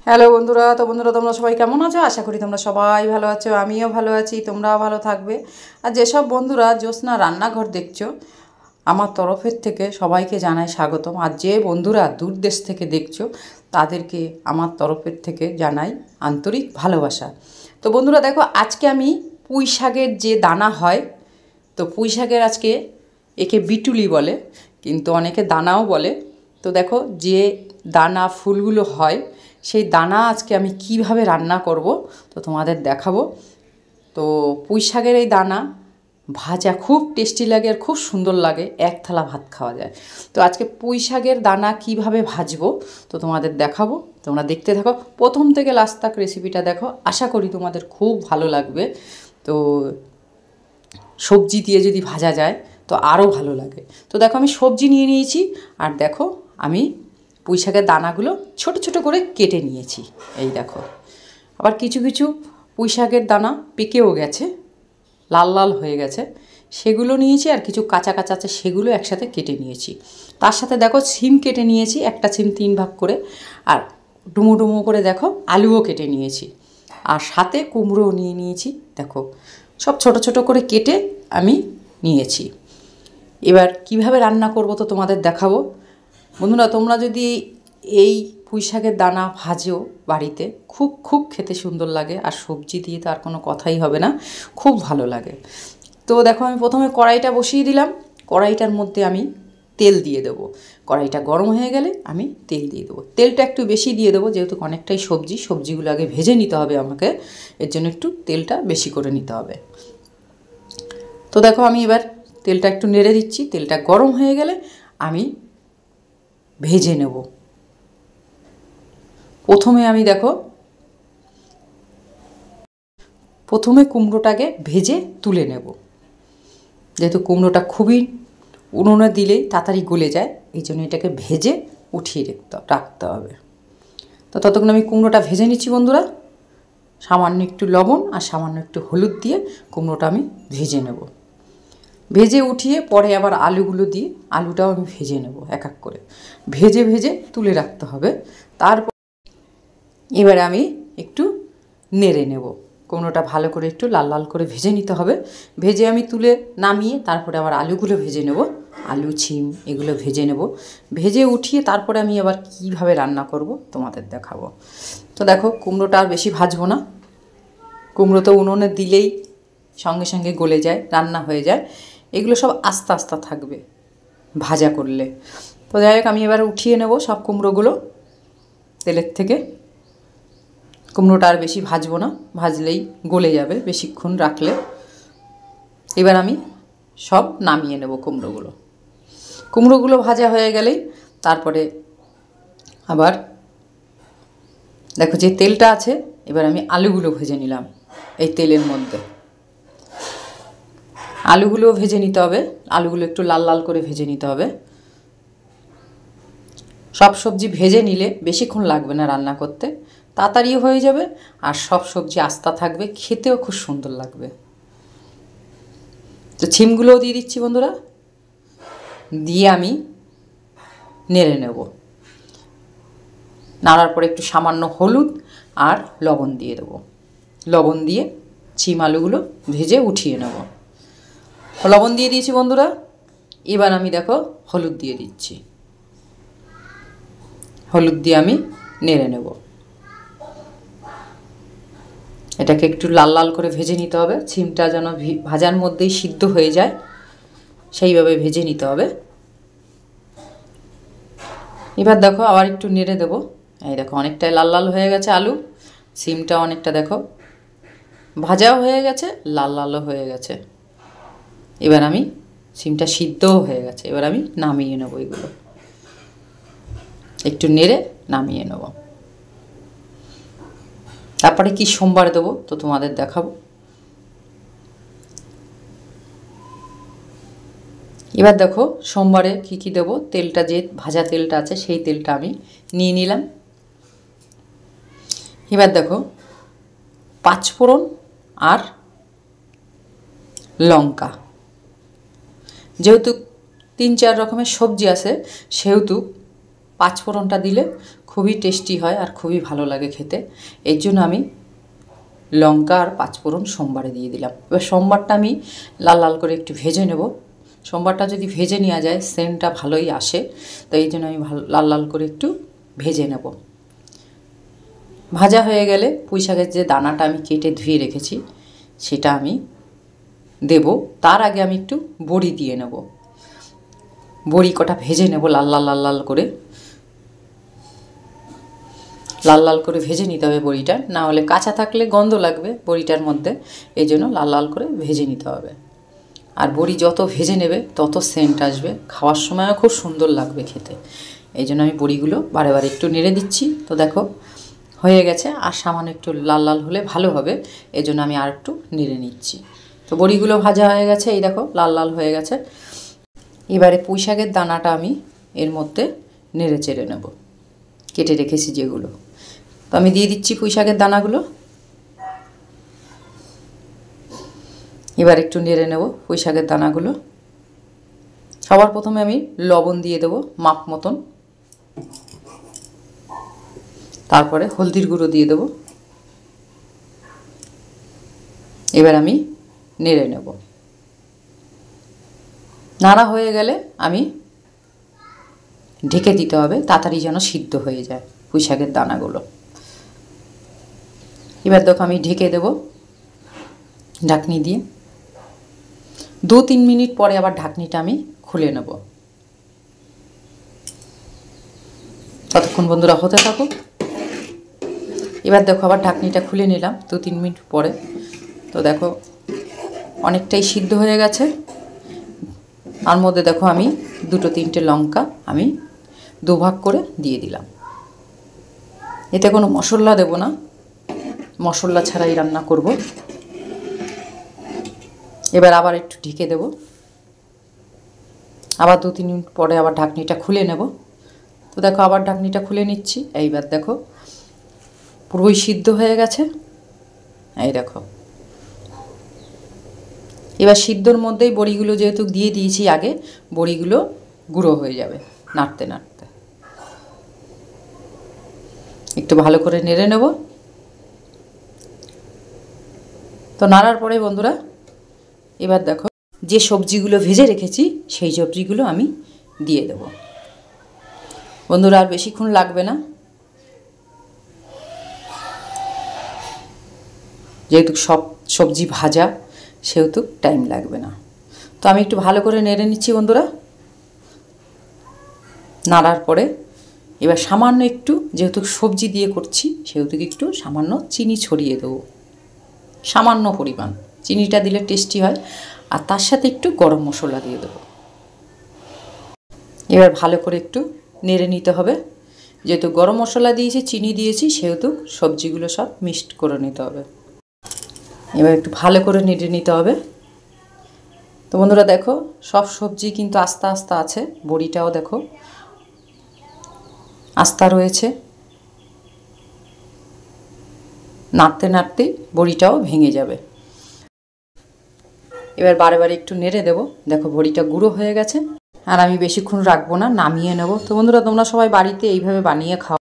Hello বন্ধুরা, তো বন্ধুরা তোমরা সবাই কেমন আছো? আশা করি তোমরা সবাই ভালো আছো, আমিও ভালো আছি, তোমরাও ভালো থাকবে। আর যেসব বন্ধুরা জ্যোৎস্না রান্নাঘর দেখছো, আমার তরফের থেকে সবাইকে জানাই স্বাগতম। আর যে বন্ধুরা দূর দেশ থেকে দেখছো তাদেরকে আমার তরফের থেকে জানাই আন্তরিক ভালোবাসা। তো বন্ধুরা দেখো, আজকে আমি পুঁই শাকের যে দানা হয়, তো পুঁই শাকের আজকে একে বিটুলি বলে, কিন্তু অনেকে দানাও বলে। তো দেখো, যে দানা ফুলগুলো হয় সেই দানা আজকে আমি কিভাবে রান্না করব তো তোমাদের দেখাবো। তো পুঁই শাকের এই দানা ভাজা খুব টেস্টি লাগে আর খুব সুন্দর লাগে, এক থালা ভাত খাওয়া যায়। তো আজকে পুঁই শাকের দানা কিভাবে ভাজবো তো তোমাদের দেখাবো, তোমরা দেখতে থাকো প্রথম থেকে লাস্ট তক রেসিপিটা দেখো, আশা করি তোমাদের খুব ভালো লাগবে। তো সবজি দিয়ে যদি ভাজা যায় তো আরও ভালো লাগে। তো দেখো, আমি সবজি নিয়ে নিয়েছি, আর দেখো আমি পুঁই শাকের দানাগুলো ছোট ছোট করে কেটে নিয়েছি। এই দেখো, আবার কিছু কিছু পুঁই শাকের দানা পেকেও গেছে, লাল লাল হয়ে গেছে, সেগুলো নিয়েছি। আর কিছু কাঁচা কাঁচা আছে, সেগুলো একসাথে কেটে নিয়েছি। তার সাথে দেখো সিম কেটে নিয়েছি, একটা সিম 3 ভাগ করে। আর ডুমো ডুমো করে দেখো আলুও কেটে নিয়েছি, আর সাথে কুমড়োও নিয়ে নিয়েছি। দেখো সব ছোট ছোট করে কেটে আমি নিয়েছি। এবার কিভাবে রান্না করব তো তোমাদের দেখাবো। বন্ধুরা, তোমরা যদি এই পুঁই শাকের দানা ভাজো বাড়িতে, খুব খুব খেতে সুন্দর লাগে, আর সবজি দিয়ে তো আর কোনো কথাই হবে না, খুব ভালো লাগে। তো দেখো, আমি প্রথমে কড়াইটা বসিয়ে দিলাম। কড়াইটার মধ্যে আমি তেল দিয়ে দেবো। কড়াইটা গরম হয়ে গেলে আমি তেল দিয়ে দেবো। তেলটা একটু বেশি দিয়ে দেবো, যেহেতু অনেকটাই সবজিগুলো আগে ভেজে নিতে হবে আমাকে, এর জন্য একটু তেলটা বেশি করে নিতে হবে। তো দেখো, আমি এবার তেলটা একটু নেড়ে দিচ্ছি। তেলটা গরম হয়ে গেলে আমি ভেজে নেব। প্রথমে কুমড়োটাকে ভেজে তুলে নেব, যেহেতু কুমড়োটা খুবই উনুনে দিলেই তাড়াতাড়ি গলে যায়, এই জন্য এটাকে ভেজে উঠিয়ে রাখতে হবে। তো ততক্ষণ আমি কুমড়োটা ভেজে নিচ্ছি বন্ধুরা। সামান্য একটু লবণ আর সামান্য একটু হলুদ দিয়ে কুমড়োটা আমি ভেজে নেব। ভেজে উঠিয়ে পরে আবার আলুগুলো দিয়ে আলুটাও আমি ভেজে নেব, এক এক করে ভেজে ভেজে তুলে রাখতে হবে। তারপর এবারে আমি একটু নেড়ে নেব। কুমড়োটা ভালো করে একটু লাল লাল করে ভেজে নিতে হবে। ভেজে আমি তুলে নামিয়ে তারপরে আবার আলুগুলো ভেজে নেব, আলু ছিম এগুলো ভেজে নেব। ভেজে উঠিয়ে তারপরে আমি আবার কিভাবে রান্না করব তোমাদের দেখাবো। তো দেখো, কুমড়োটা আর বেশি ভাজবো না। কুমড়ো তো উনুনে দিলেই সঙ্গে সঙ্গে গলে যায়, রান্না হয়ে যায়। এগুলো সব আস্তে আস্তে থাকবে ভাজা করলে। তো যাই হোক, আমি এবার উঠিয়ে নেব সব কুমড়োগুলো তেলের থেকে। কুমড়োটা আর বেশি ভাজবো না, ভাজলেই গলে যাবে বেশিক্ষণ রাখলে। এবার আমি সব নামিয়ে নেব কুমড়োগুলো ভাজা হয়ে গেলেই তারপরে আবার দেখো যে তেলটা আছে, এবার আমি আলুগুলো ভেজে নিলাম এই তেলের মধ্যে। আলুগুলোও ভেজে নিতে হবে, আলুগুলো একটু লাল লাল করে ভেজে নিতে হবে। সব সবজি ভেজে নিলে বেশিক্ষণ লাগবে না রান্না করতে, তাড়াতাড়িও হয়ে যাবে, আর সব সবজি আস্তা থাকবে, খেতেও খুব সুন্দর লাগবে। তো ছিমগুলোও দিয়ে দিচ্ছি বন্ধুরা, দিয়ে আমি নেড়ে নেব। নাড়ার পরে একটু সামান্য হলুদ আর লবণ দিয়ে দেবো। লবণ দিয়ে ছিম আলুগুলো ভেজে উঠিয়ে নেব। লবণ দিয়ে দিয়েছি বন্ধুরা। এবার আমি দেখো হলুদ দিয়ে দিচ্ছি। হলুদ দিয়ে আমি নেড়ে নেব। এটাকে একটু লাল লাল করে ভেজে নিতে হবে, ছিমটা যেন ভাজার মধ্যেই সিদ্ধ হয়ে যায়, সেইভাবে ভেজে নিতে হবে। এবার দেখো আবার একটু নেড়ে দেব। এই দেখো অনেকটাই লাল লাল হয়ে গেছে আলু, সিমটা অনেকটা দেখো ভাজাও হয়ে গেছে, লাল লালও হয়ে গেছে। এবার আমি সিমটা সিদ্ধও হয়ে গেছে, এবার আমি নামিয়ে নেব। এগুলো একটু নেড়ে নামিয়ে নেব। তারপরে কি সোমবার দেবো তো তোমাদের দেখাবো। এবার দেখো সোমবারে কি কি দেবো। তেলটা যে ভাজা তেলটা আছে সেই তেলটা আমি নিয়ে নিলাম। এবার দেখো পাঁচফোড়ন আর লঙ্কা, যেহেতু 3-4 রকমের সবজি আছে সেহেতু পাঁচফোড়নটা দিলে খুবই টেস্টি হয় আর খুবই ভালো লাগে খেতে। এর জন্য আমি লঙ্কা আর পাঁচফোড়ন সোমবারে দিয়ে দিলাম। এবার সোমবারটা আমি লাল লাল করে একটু ভেজে নেব। সোমবারটা যদি ভেজে নেওয়া যায় সেন্টটা ভালোই আসে, তো এই জন্য আমি লাল লাল করে একটু ভেজে নেব। ভাজা হয়ে গেলে পুঁই শাকের যে দানাটা আমি কেটে ধুয়ে রেখেছি সেটা আমি দেব। তার আগে আমি একটু বড়ি দিয়ে নেব। বড়ি কটা ভেজে নেব লাল লাল লাল লাল করে, লাল লাল করে ভেজে নিতে হবে বড়িটা, না হলে কাঁচা থাকলে গন্ধ লাগবে বড়িটার মধ্যে, এই জন্য লাল লাল করে ভেজে নিতে হবে। আর বড়ি যত ভেজে নেবে তত সেন্ট আসবে, খাওয়ার সময়ও খুব সুন্দর লাগবে খেতে। এই জন্য আমি বড়িগুলো বারে বারে একটু নেড়ে দিচ্ছি। তো দেখো হয়ে গেছে, আর সামান্য একটু লাল লাল হলে ভালো হবে, এই জন্য আমি আর একটু নেড়ে নিচ্ছি। তো বড়িগুলো ভাজা হয়ে গেছে, এই দেখো লাল লাল হয়ে গেছে। এবারে পুঁই শাকের দানাটা আমি এর মধ্যে নেড়ে চেড়ে নেব, কেটে রেখেছি যেগুলো। তো আমি দিয়ে দিচ্ছি পুঁই শাকের দানাগুলো। এবার একটু নেড়ে নেব পুঁই শাকের দানাগুলো। সবার প্রথমে আমি লবণ দিয়ে দেবো মাপ মতন, তারপরে হলদির গুঁড়ো দিয়ে দেবো। এবার আমি নেড়ে নেব। নাড়া হয়ে গেলে আমি ঢেকে দিতে হবে, তাড়াতাড়ি যেন সিদ্ধ হয়ে যায় পুঁই শাকের দানাগুলো। এবার দেখো আমি ঢেকে দেব ঢাকনি দিয়ে। 2-3 মিনিট পরে আবার ঢাকনিটা আমি খুলে নেব। ততক্ষণ বন্ধুরা হতে থাকুক। এবার দেখো আবার ঢাকনিটা খুলে নিলাম 2-3 মিনিট পরে। তো দেখো অনেকটাই সিদ্ধ হয়ে গেছে। তার মধ্যে দেখো আমি 2-3টে লঙ্কা আমি দুভাগ করে দিয়ে দিলাম। এতে কোনো মশলা দেব না, মশলা ছাড়াই রান্না করব। এবার আবার একটু ঢেকে দেব। আবার 2-3 মিনিট পরে আবার ঢাকনিটা খুলে নেব। তো দেখো আবার ঢাকনিটা খুলে নিচ্ছি। এইবার দেখো পুরোই সিদ্ধ হয়ে গেছে, এই দেখো। এবার সিদ্ধর মধ্যেই বড়িগুলো যেহেতু দিয়ে দিয়েছি আগে, বড়িগুলো গুঁড়ো হয়ে যাবে নাড়তে নাড়তে। একটু ভালো করে নেড়ে নেব। তো নাড়ার পরে বন্ধুরা এবার দেখো যে সবজিগুলো ভেজে রেখেছি সেই সবজিগুলো আমি দিয়ে দেব। বন্ধুরা আর বেশিক্ষণ লাগবে না, যেহেতু সব সবজি ভাজা সেহেতু টাইম লাগবে না। তো আমি একটু ভালো করে নেড়ে নিচ্ছি বন্ধুরা। নাড়ার পরে এবার সামান্য একটু, যেহেতু সবজি দিয়ে করছি সেহেতু একটু সামান্য চিনি ছড়িয়ে দেবো, সামান্য পরিমাণ। চিনিটা দিলে টেস্টি হয়। আর তার সাথে একটু গরম মশলা দিয়ে দেবো। এবার ভালো করে একটু নেড়ে নিতে হবে। যেহেতু গরম মশলা দিয়েছি, চিনি দিয়েছি, সেহেতু সবজিগুলো সব মিক্সড করে নিতে হবে। এবার একটু ভালো করে নেড়ে নিতে হবে। তো বন্ধুরা দেখো সব সবজি কিন্তু আস্তে আস্তে আছে, বড়িটাও দেখো আস্তা রয়েছে। নাড়তে নাড়তে বড়িটাও ভেঙে যাবে। এবার বারে বারে একটু নেড়ে দেবো। দেখো বড়িটা গুঁড়ো হয়ে গেছে। আর আমি বেশিক্ষণ রাখবো না, নামিয়ে নেব। তো বন্ধুরা তোমরা সবাই বাড়িতে এইভাবে বানিয়ে খাও।